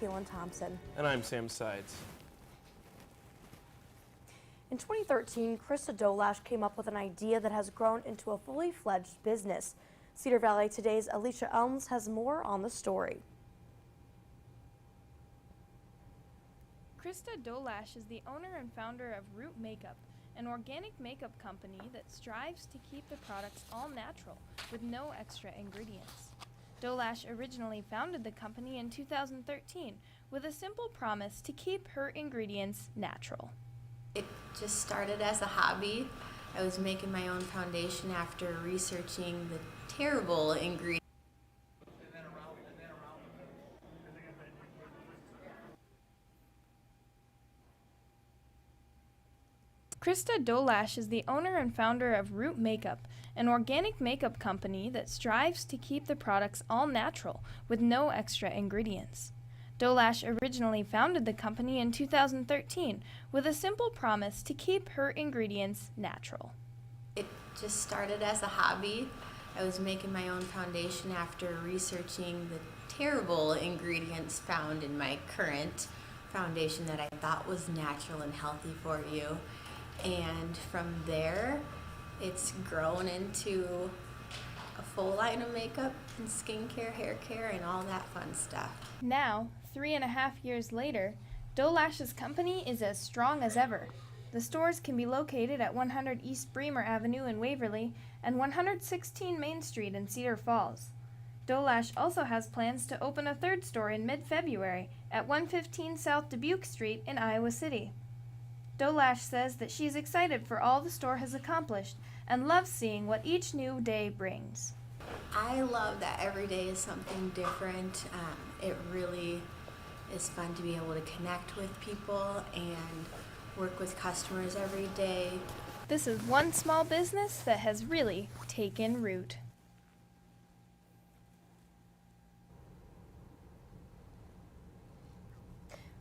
Kaylin Thompson. And I'm Sam Sides. In 2013, Krista Dolash came up with an idea that has grown into a fully fledged business. Cedar Valley Today's Alicia Elms has more on the story. Krista Dolash is the owner and founder of Root Makeup, an organic makeup company that strives to keep the products all natural with no extra ingredients. Dolash originally founded the company in 2013 with a simple promise to keep her ingredients natural. It just started as a hobby. I was making my own foundation after researching the terrible ingredients. Krista Dolash is the owner and founder of Root Makeup, an organic makeup company that strives to keep the products all natural with no extra ingredients. Dolash originally founded the company in 2013 with a simple promise to keep her ingredients natural. It just started as a hobby. I was making my own foundation after researching the terrible ingredients found in my current foundation that I thought was natural and healthy for you. And from there, it's grown into a full line of makeup and skincare, hair care, and all that fun stuff. Now, 3.5 years later, Dolash's company is as strong as ever. The stores can be located at 100 East Bremer Avenue in Waverly and 116 Main Street in Cedar Falls. Dolash also has plans to open a third store in mid-February at 115 South Dubuque Street in Iowa City. Dolash says that she's excited for all the store has accomplished and loves seeing what each new day brings. I love that every day is something different. It really is fun to be able to connect with people and work with customers every day. This is one small business that has really taken root.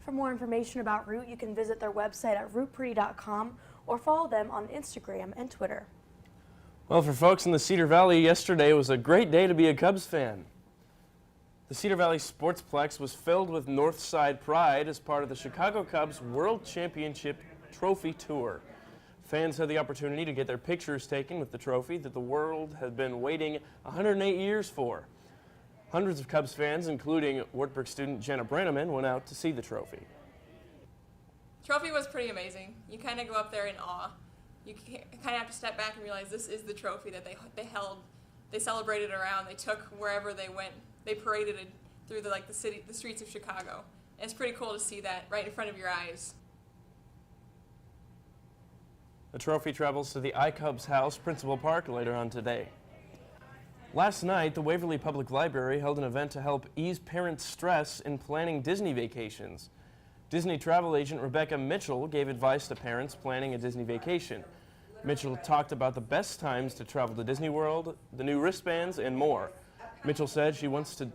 For more information about Root, you can visit their website at rootpretty.com or follow them on Instagram and Twitter. Well, for folks in the Cedar Valley, yesterday was a great day to be a Cubs fan. The Cedar Valley Sportsplex was filled with Northside pride as part of the Chicago Cubs World Championship Trophy Tour. Fans had the opportunity to get their pictures taken with the trophy that the world had been waiting 108 years for. Hundreds of Cubs fans, including Wartburg student Jenna Branneman, went out to see the trophy. Trophy was pretty amazing. You kind of go up there in awe. You kind of have to step back and realize this is the trophy that they held. They celebrated around. They took wherever they went. They paraded it through the streets of Chicago. And it's pretty cool to see that right in front of your eyes. The trophy travels to the iCubs House, Principal Park, later on today. Last night, the Waverly Public Library held an event to help ease parents' stress in planning Disney vacations. Disney travel agent Rebecca Mitchell gave advice to parents planning a Disney vacation. Mitchell talked about the best times to travel to Disney World, the new wristbands, and more. Mitchell said she wants to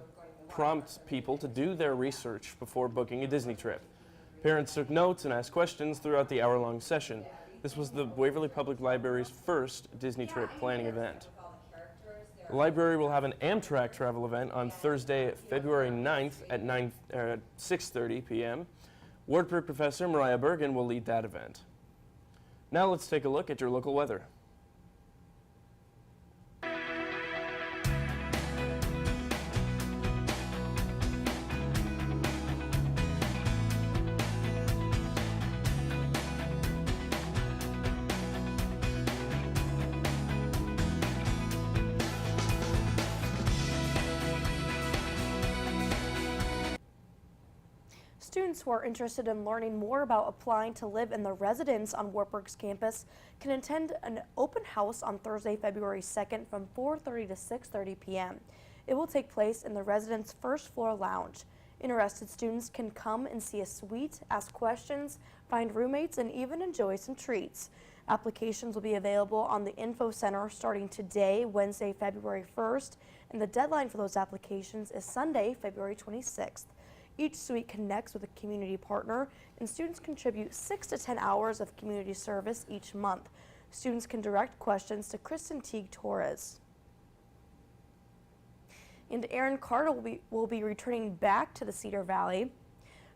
prompt people to do their research before booking a Disney trip. Parents took notes and asked questions throughout the hour-long session. This was the Waverly Public Library's first Disney trip planning event. The library will have an Amtrak travel event on Thursday, February 9th at 6:30 p.m. Wartburg professor Mariah Bergen will lead that event. Now let's take a look at your local weather. Students who are interested in learning more about applying to live in the residence on Wartburg's campus can attend an open house on Thursday, February 2nd from 4:30 to 6:30 p.m. It will take place in the residence first floor lounge. Interested students can come and see a suite, ask questions, find roommates, and even enjoy some treats. Applications will be available on the Info Center starting today, Wednesday, February 1st, and the deadline for those applications is Sunday, February 26th. Each suite connects with a community partner, and students contribute 6 to 10 hours of community service each month. Students can direct questions to Kristen Teague Torres. And Aaron Carter will be returning back to the Cedar Valley.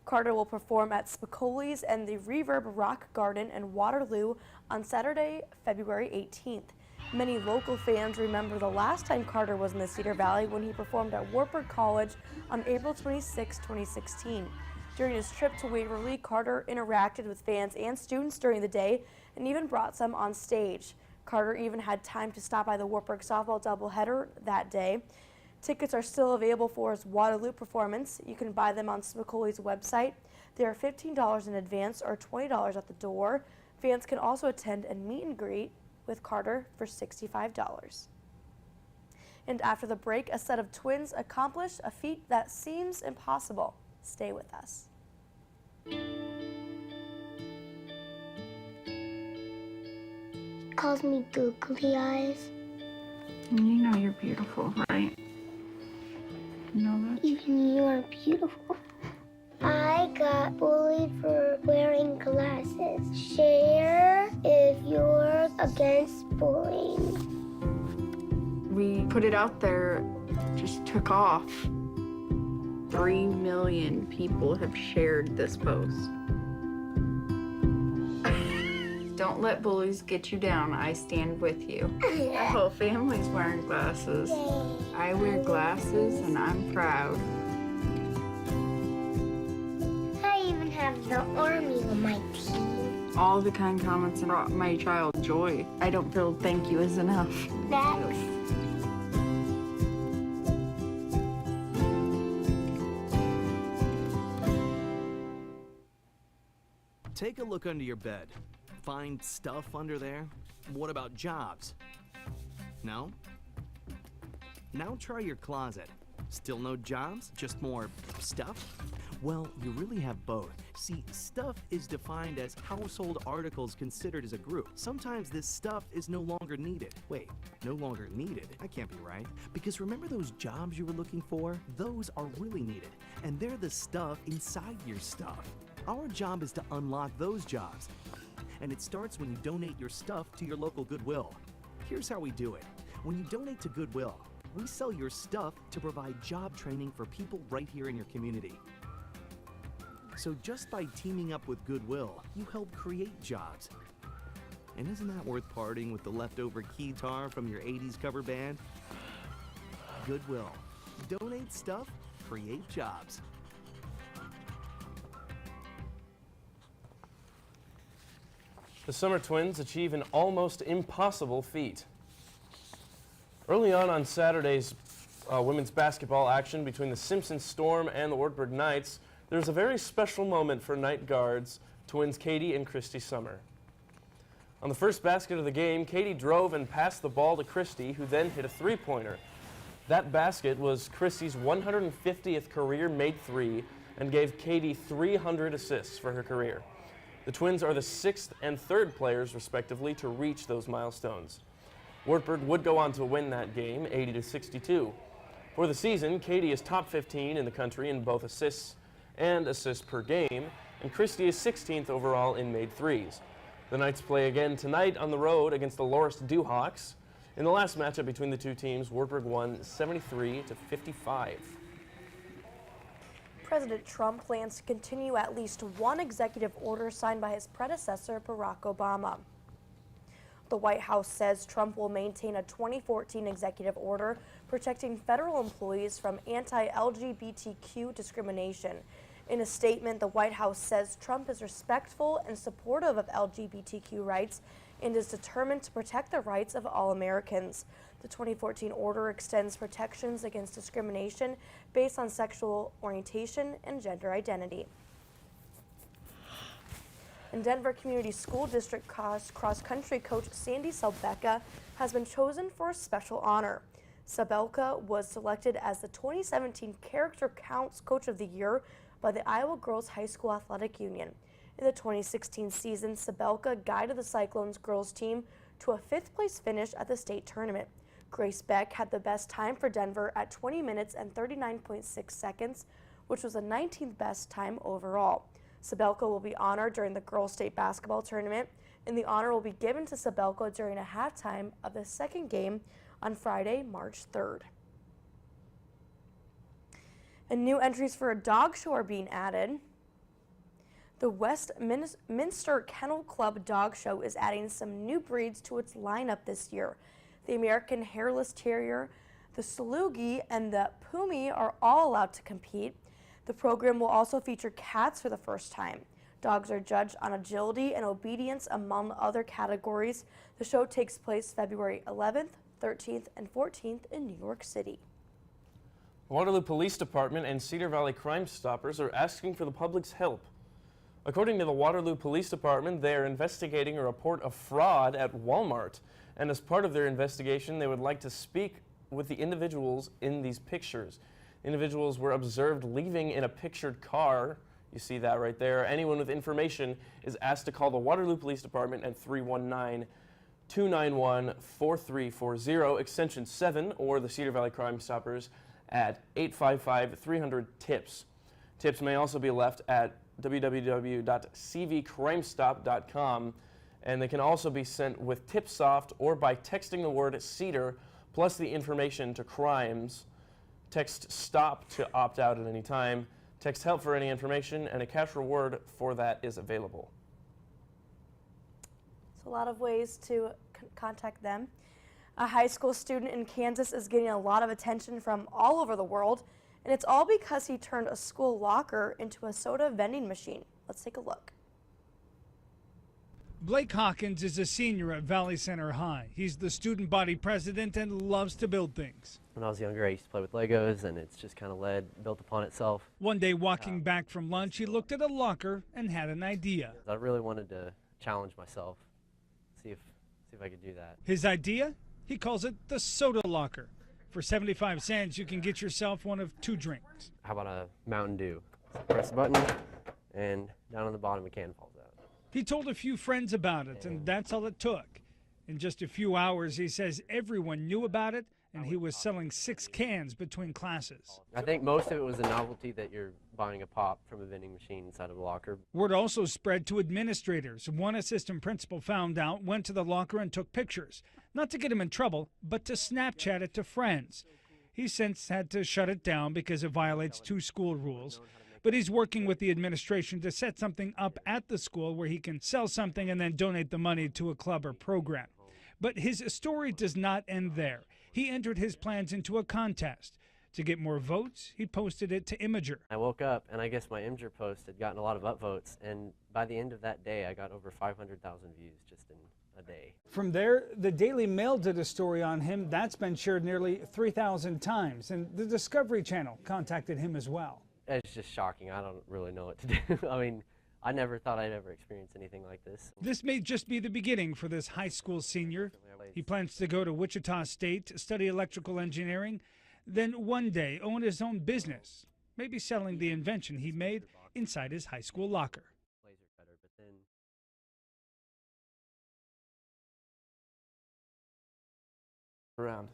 Carter will perform at Spicoli's and the Reverb Rock Garden in Waterloo on Saturday, February 18th. Many local fans remember the last time Carter was in the Cedar Valley when he performed at Wartburg College on April 26, 2016. During his trip to Waverly, Carter interacted with fans and students during the day and even brought some on stage. Carter even had time to stop by the Wartburg softball doubleheader that day. Tickets are still available for his Waterloo performance. You can buy them on Spicoli's website. They are $15 in advance or $20 at the door. Fans can also attend a meet and greet with Carter for $65. And after the break, a set of twins accomplished a feat that seems impossible. Stay with us. Calls me googly eyes. You know you're beautiful, right? You know that? Even you are beautiful. I got bullied for wearing glasses. Share if you're against bullying. We put it out there, just took off. 3 million people have shared this post. Don't let bullies get you down. I stand with you. Our whole family's wearing glasses. I wear glasses and I'm proud. I even have the army on my team. All the kind comments brought my child joy. I don't feel thank you is enough. That's Take a look under your bed. Find stuff under there? What about jobs? No? Now try your closet. Still no jobs? Just more stuff? Well, you really have both. See, stuff is defined as household articles considered as a group. Sometimes this stuff is no longer needed. Wait, no longer needed? That can't be right. Because remember those jobs you were looking for? Those are really needed. And they're the stuff inside your stuff. Our job is to unlock those jobs. And it starts when you donate your stuff to your local Goodwill. Here's how we do it. When you donate to Goodwill, we sell your stuff to provide job training for people right here in your community. So just by teaming up with Goodwill, you help create jobs. And isn't that worth parting with the leftover keytar from your 80s cover band? Goodwill. Donate stuff, create jobs. The Summer Twins achieve an almost impossible feat. Early on Saturday's women's basketball action between the Simpson Storm and the Wartburg Knights, there was a very special moment for Knight guards, twins Katie and Christy Summer. On the first basket of the game, Katie drove and passed the ball to Christy, who then hit a three-pointer. That basket was Christy's 150th career made three and gave Katie 300 assists for her career. The Twins are the 6th and 3rd players, respectively, to reach those milestones. Wartburg would go on to win that game, 80-62. For the season, Katie is top 15 in the country in both assists and assists per game, and Christy is 16th overall in made threes. The Knights play again tonight on the road against the Loris Dewhawks. In the last matchup between the two teams, Wartburg won 73-55. President Trump plans to continue at least one executive order signed by his predecessor, Barack Obama. The White House says Trump will maintain a 2014 executive order protecting federal employees from anti-LGBTQ discrimination. In a statement, the White House says Trump is respectful and supportive of LGBTQ rights and is determined to protect the rights of all Americans. The 2014 order extends protections against discrimination based on sexual orientation and gender identity. And Denver Community School District cross-country coach Sandy Sabelka has been chosen for a special honor. Sabelka was selected as the 2017 Character Counts Coach of the Year by the Iowa Girls High School Athletic Union. In the 2016 season, Sabelka guided the Cyclones girls team to a 5th place finish at the state tournament. Grace Beck had the best time for Denver at 20 minutes and 39.6 seconds, which was the 19th best time overall. Sabelka will be honored during the girls state basketball tournament, and the honor will be given to Sabelka during a halftime of the second game on Friday, March 3rd. And new entries for a dog show are being added. The Westminster Kennel Club Dog Show is adding some new breeds to its lineup this year. The American Hairless Terrier, the Saluki, and the Pumi are all allowed to compete. The program will also feature cats for the first time. Dogs are judged on agility and obedience, among other categories. The show takes place February 11th, 13th, and 14th in New York City. The Waterloo Police Department and Cedar Valley Crime Stoppers are asking for the public's help. According to the Waterloo Police Department, they are investigating a report of fraud at Walmart. And as part of their investigation, they would like to speak with the individuals in these pictures. Individuals were observed leaving in a pictured car. You see that right there. Anyone with information is asked to call the Waterloo Police Department at 319-291-4340, extension 7, or the Cedar Valley Crime Stoppers at 855-300-TIPS. Tips may also be left at www.cvcrimestop.com, and they can also be sent with TipSoft or by texting the word CEDAR plus the information to crimes. Text STOP to opt out at any time. Text HELP for any information, and a cash reward for that is available. So a lot of ways to contact them. A high school student in Kansas is getting a lot of attention from all over the world, and it's all because he turned a school locker into a soda vending machine. Let's take a look. Blake Hawkins is a senior at Valley Center High. He's the student body president and loves to build things. When I was younger, I used to play with Legos, and it's just kind of built upon itself. One day, walking back from lunch, he looked at a locker and had an idea. I really wanted to challenge myself, see if I could do that. His idea? He calls it the soda locker. For 75 cents, you can get yourself one of 2 drinks. How about a Mountain Dew? Press the button, and down on the bottom, a can falls out. He told a few friends about it, and that's all it took. In just a few hours, he says everyone knew about it, and he was selling 6 cans between classes. I think most of it was the novelty that you're buying a pop from a vending machine inside of a locker. Word also spread to administrators. One assistant principal found out, went to the locker and took pictures. Not to get him in trouble, but to Snapchat it to friends. He's since had to shut it down because it violates 2 school rules. But he's working with the administration to set something up at the school where he can sell something and then donate the money to a club or program. But his story does not end there. He entered his plans into a contest. To get more votes, he posted it to Imager. I woke up, and I guess my Imager post had gotten a lot of upvotes, and by the end of that day, I got over 500,000 views just in a day. From there, the Daily Mail did a story on him. That's been shared nearly 3,000 times, and the Discovery Channel contacted him as well. It's just shocking. I don't really know what to do. I mean, I never thought I'd ever experience anything like this. This may just be the beginning for this high school senior. He plans to go to Wichita State, study electrical engineering, then one day own his own business, maybe selling the invention he made inside his high school locker. Around.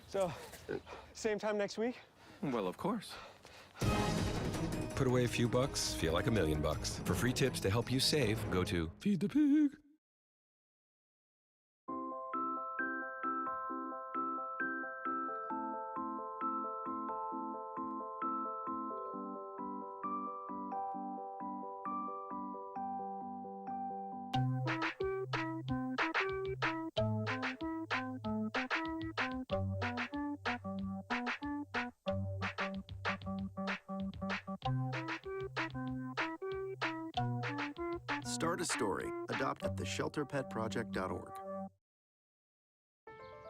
So, same time next week? Well, of course. Put away a few bucks, feel like $1 million. For free tips to help you save, go to Feed the Pig. Start a story. Adopt at theshelterpetproject.org.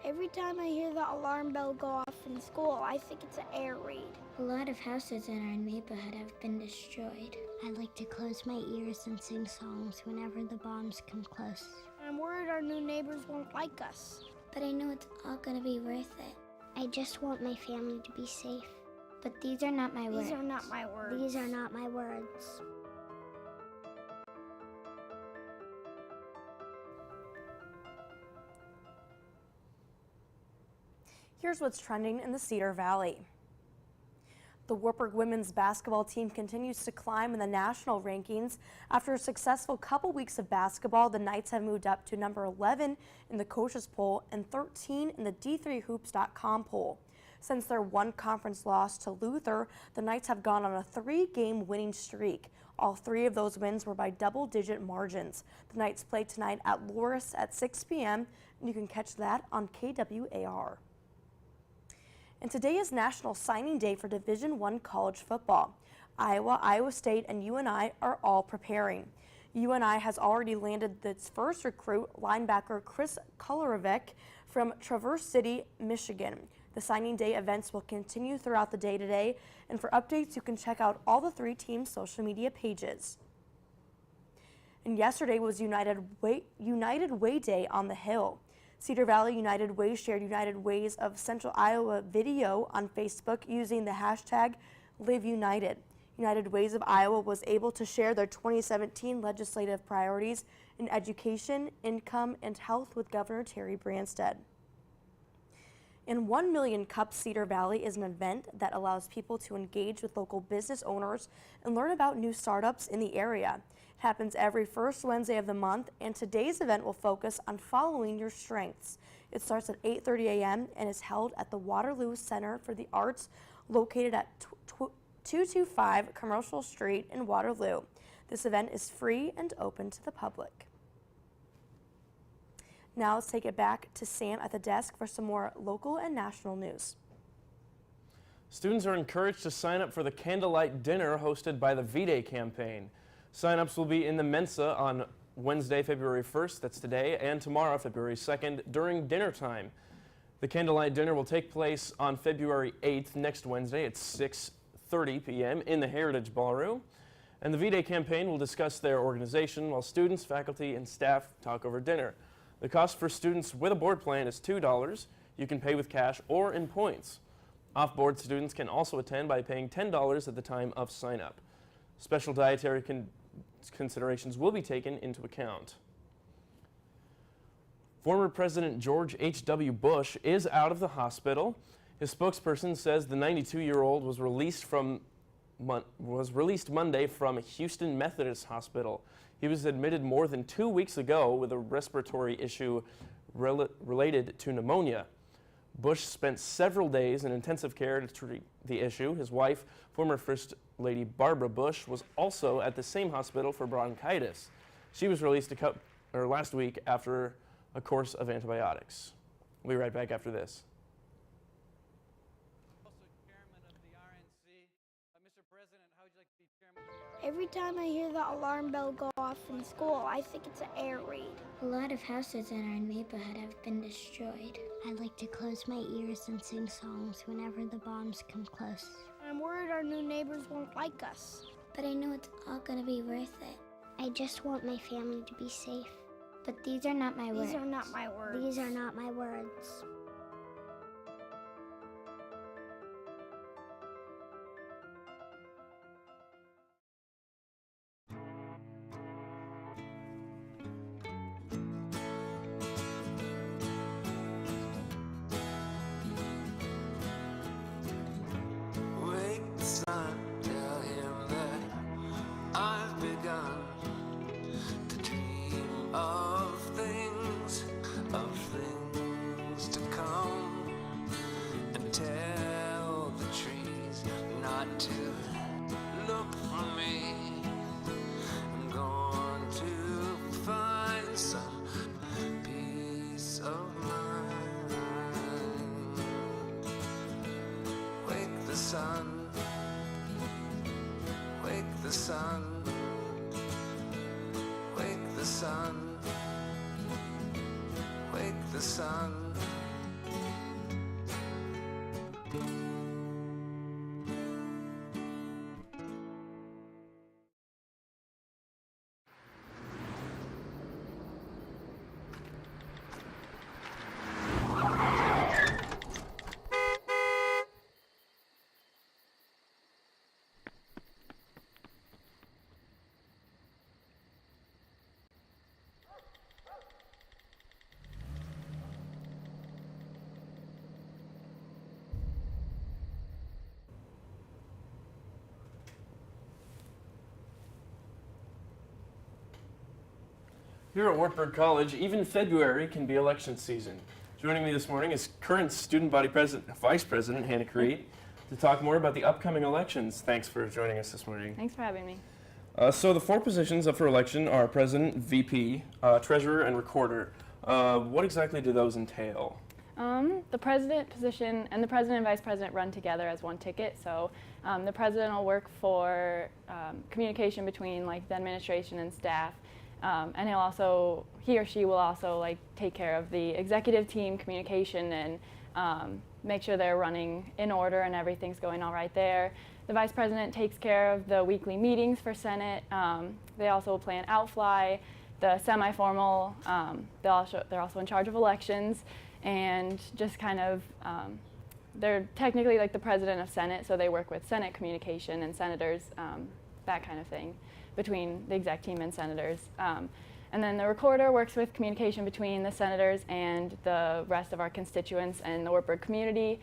Every time I hear the alarm bell go off in school, I think it's an air raid. A lot of houses in our neighborhood have been destroyed. I like to close my ears and sing songs whenever the bombs come close. I'm worried our new neighbors won't like us. But I know it's all gonna be worth it. I just want my family to be safe. But these are not my words. These are not my words. These are not my words. Here's what's trending in the Cedar Valley. The Wartburg women's basketball team continues to climb in the national rankings. After a successful couple weeks of basketball, the Knights have moved up to number 11 in the coaches poll and 13 in the D3Hoops.com poll. Since their one conference loss to Luther, the Knights have gone on a 3-game winning streak. All 3 of those wins were by double-digit margins. The Knights play tonight at Loris at 6 p.m., and you can catch that on KWAR. And today is National Signing Day for Division I college football. Iowa, Iowa State, and UNI are all preparing. UNI has already landed its first recruit, linebacker Chris Kolarevic from Traverse City, Michigan. The signing day events will continue throughout the day today, and for updates, you can check out all the 3 teams' social media pages. And yesterday was United Way Day on the Hill. Cedar Valley United Way shared United Ways of Central Iowa video on Facebook using the hashtag #LiveUnited. United Ways of Iowa was able to share their 2017 legislative priorities in education, income, and health with Governor Terry Branstad. And 1 Million Cups Cedar Valley is an event that allows people to engage with local business owners and learn about new startups in the area. It happens every first Wednesday of the month, and today's event will focus on following your strengths. It starts at 8:30 a.m. and is held at the Waterloo Center for the Arts, located at 225 Commercial Street in Waterloo. This event is free and open to the public. Now let's take it back to Sam at the desk for some more local and national news. Students are encouraged to sign up for the candlelight dinner hosted by the V-Day campaign. Sign-ups will be in the Mensa on Wednesday, February 1st, that's today, and tomorrow, February 2nd, during dinner time. The candlelight dinner will take place on February 8th, next Wednesday at 6:30 p.m. in the Heritage Ballroom. And the V-Day campaign will discuss their organization while students, faculty, and staff talk over dinner. The cost for students with a board plan is $2. You can pay with cash or in points. Off-board students can also attend by paying $10 at the time of sign-up. Special dietary considerations will be taken into account. Former President George H.W. Bush is out of the hospital. His spokesperson says the 92-year-old was released Monday from Houston Methodist Hospital. He was admitted more than 2 weeks ago with a respiratory issue related to pneumonia. Bush spent several days in intensive care to treat the issue. His wife, former First Lady Barbara Bush, was also at the same hospital for bronchitis. She was released last week after a course of antibiotics. We'll be right back after this. Every time I hear the alarm bell go off in school, I think it's an air raid. A lot of houses in our neighborhood have been destroyed. I like to close my ears and sing songs whenever the bombs come close. I'm worried our new neighbors won't like us. But I know it's all gonna be worth it. I just want my family to be safe. But these are not my words. These are not my words. These are not my words. Wake sun, wake the sun. Here at Wartburg College, even February can be election season. Joining me this morning is current student body vice president Hannah Creed to talk more about the upcoming elections. Thanks for joining us this morning. Thanks for having me. So the 4 positions up for election are president, VP, treasurer, and recorder. What exactly do those entail? The president position and the president and vice president run together as one ticket. So the president will work for communication between like the administration and staff. And he or she will also like take care of the executive team communication and make sure they're running in order and everything's going all right there. The vice president takes care of the weekly meetings for Senate. They also plan outfly, the semi-formal. They're also in charge of elections and just kind of they're technically like the president of Senate, so they work with Senate communication and senators, that kind of thing, between the exec team and senators. And then the recorder works with communication between the senators and the rest of our constituents and the Wartburg community.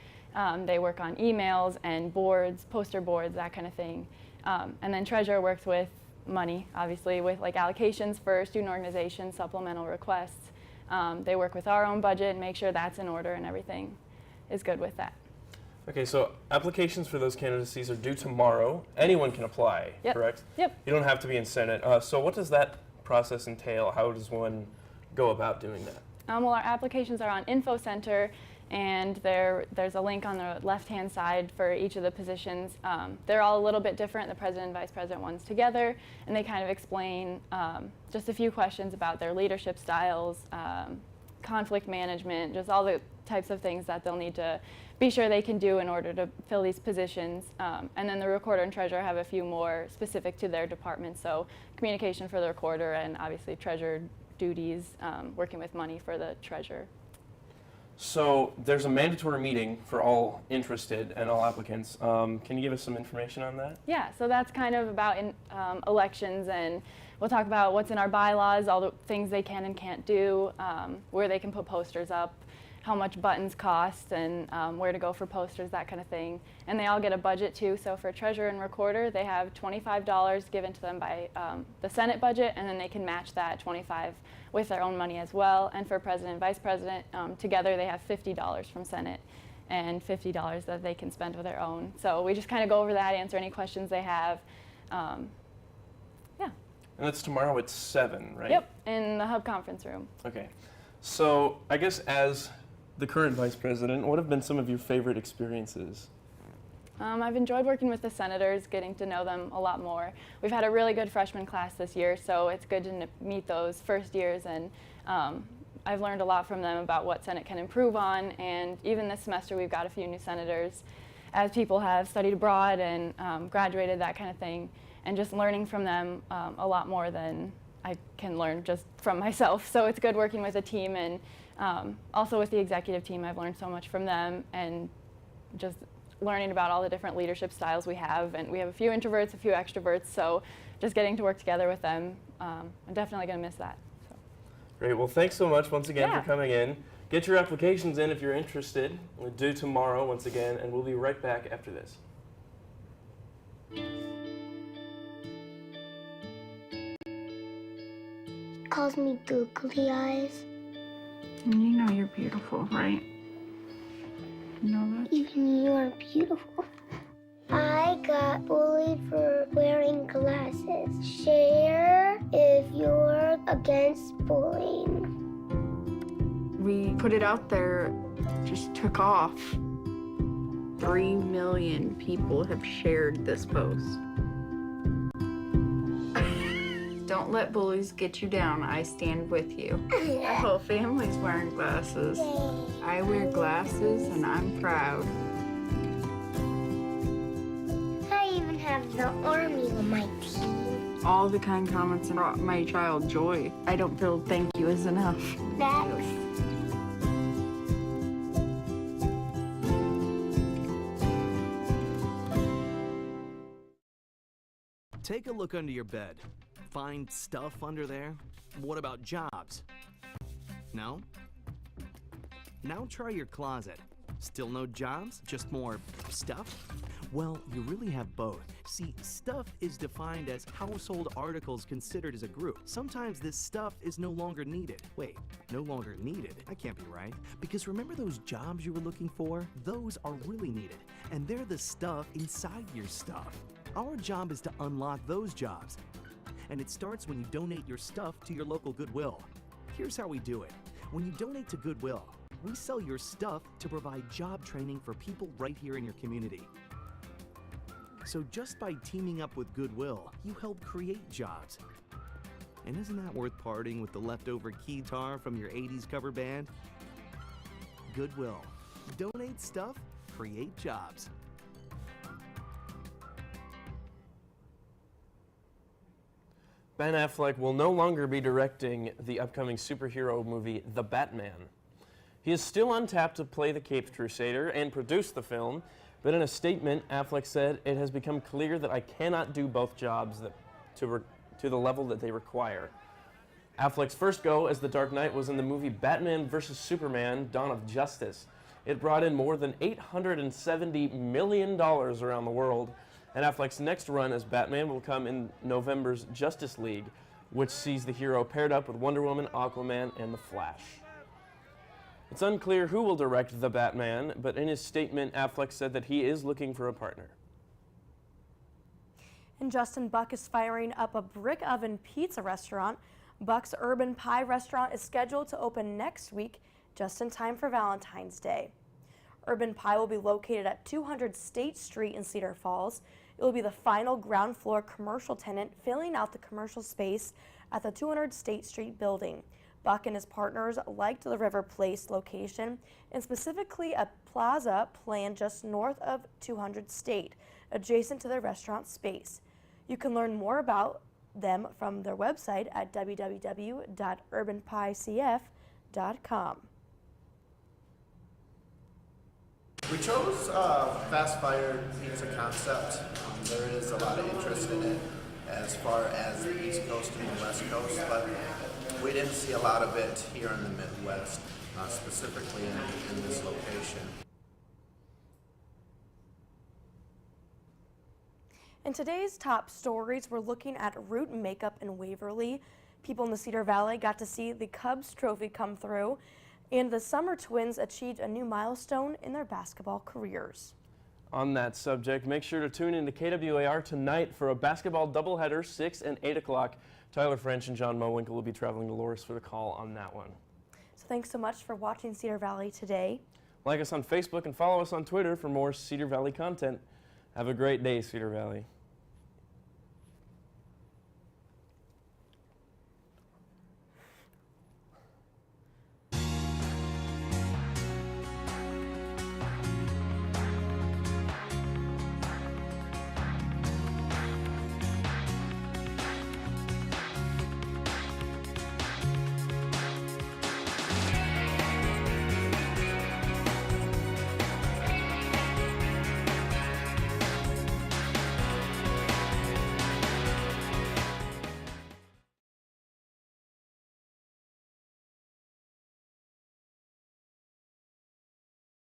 They work on emails and boards, poster boards, that kind of thing. And then treasurer works with money, obviously, with like allocations for student organizations, supplemental requests. They work with our own budget and make sure that's in order and everything is good with that. Okay, so applications for those candidacies are due tomorrow. Anyone can apply, correct? Yep. You don't have to be in Senate. So what does that process entail? How does one go about doing that? Well, our applications are on Info Center, and there's a link on the left-hand side for each of the positions. They're all a little bit different, the president and vice president ones together, and they kind of explain just a few questions about their leadership styles, conflict management, just all the types of things that they'll need to be sure they can do in order to fill these positions. And then the recorder and treasurer have a few more specific to their department, so communication for the recorder and obviously treasurer duties, working with money for the treasurer. So there's a mandatory meeting for all interested and all applicants. Can you give us some information on that? Yeah, so that's kind of about elections, and we'll talk about what's in our bylaws, all the things they can and can't do, where they can put posters up, how much buttons cost, and where to go for posters, that kind of thing. And they all get a budget too, so for treasurer and recorder, they have $25 given to them by the Senate budget, and then they can match that $25 with their own money as well. And for president and vice president, together they have $50 from Senate and $50 that they can spend with their own. So we just kind of go over that, answer any questions they have. Yeah. And that's tomorrow at 7, right? Yep, in the Hub conference room. Okay. So I guess as the current vice president, what have been some of your favorite experiences? I've enjoyed working with the senators, getting to know them a lot more. We've had a really good freshman class this year, so it's good to meet those first years, and I've learned a lot from them about what Senate can improve on, and even this semester we've got a few new senators as people have studied abroad and graduated, that kind of thing, and just learning from them a lot more than I can learn just from myself. So it's good working with a team, and also with the executive team, I've learned so much from them, and just learning about all the different leadership styles we have. And we have a few introverts, a few extroverts, so just getting to work together with them, I'm definitely going to miss that. So. Great. Well, thanks so much once again for coming in. Get your applications in if you're interested. We're due tomorrow once again, and we'll be right back after this. Calls me googly eyes. You know you're beautiful, right? You know that? Even you're beautiful. I got bullied for wearing glasses. Share if you're against bullying. We put it out there, just took off. 3 million people have shared this post. Don't Don't let bullies get you down. I stand with you. The whole family's wearing glasses. I wear glasses and I'm proud. I even have the army on my team. All the kind comments brought my child joy. I don't feel thank you is enough. Thanks. Take a look under your bed. Find stuff under there? What about jobs? No? Now try your closet. Still no jobs? Just more stuff? Well, you really have both. See, stuff is defined as household articles considered as a group. Sometimes this stuff is no longer needed. Wait, no longer needed? That can't be right. Because remember those jobs you were looking for? Those are really needed. And they're the stuff inside your stuff. Our job is to unlock those jobs. And it starts when you donate your stuff to your local Goodwill. Here's how we do it. When you donate to Goodwill, we sell your stuff to provide job training for people right here in your community. So just by teaming up with Goodwill, you help create jobs. And isn't that worth parting with the leftover keytar from your 80s cover band? Goodwill. Donate stuff, create jobs. Ben Affleck will no longer be directing the upcoming superhero movie, The Batman. He is still on tap to play the Caped Crusader and produce the film, but in a statement, Affleck said, "It has become clear that I cannot do both jobs to the level that they require." Affleck's first go as the Dark Knight was in the movie Batman vs. Superman: Dawn of Justice. It brought in more than $870 million around the world, and Affleck's next run as Batman will come in November's Justice League, which sees the hero paired up with Wonder Woman, Aquaman, and The Flash. It's unclear who will direct The Batman, but in his statement, Affleck said that he is looking for a partner. And Justin Buck is firing up a brick oven pizza restaurant. Buck's Urban Pie restaurant is scheduled to open next week, just in time for Valentine's Day. Urban Pie will be located at 200 State Street in Cedar Falls. It will be the final ground floor commercial tenant filling out the commercial space at the 200 State Street building. Buck and his partners liked the River Place location and specifically a plaza planned just north of 200 State, adjacent to their restaurant space. You can learn more about them from their website at www.urbanpiecf.com. We chose fast fire pizza concept. There is a lot of interest in it as far as the East Coast and the West Coast, but we didn't see a lot of it here in the Midwest, specifically in this location. In today's top stories, we're looking at Root Makeup in Waverly. People in the Cedar Valley got to see the Cubs trophy come through, and the Summer Twins achieved a new milestone in their basketball careers. On that subject, make sure to tune in to KWAR tonight for a basketball doubleheader, 6 and 8 o'clock. Tyler French and John Mowinkle will be traveling to Loris for the call on that one. So thanks so much for watching Cedar Valley today. Like us on Facebook and follow us on Twitter for more Cedar Valley content. Have a great day, Cedar Valley.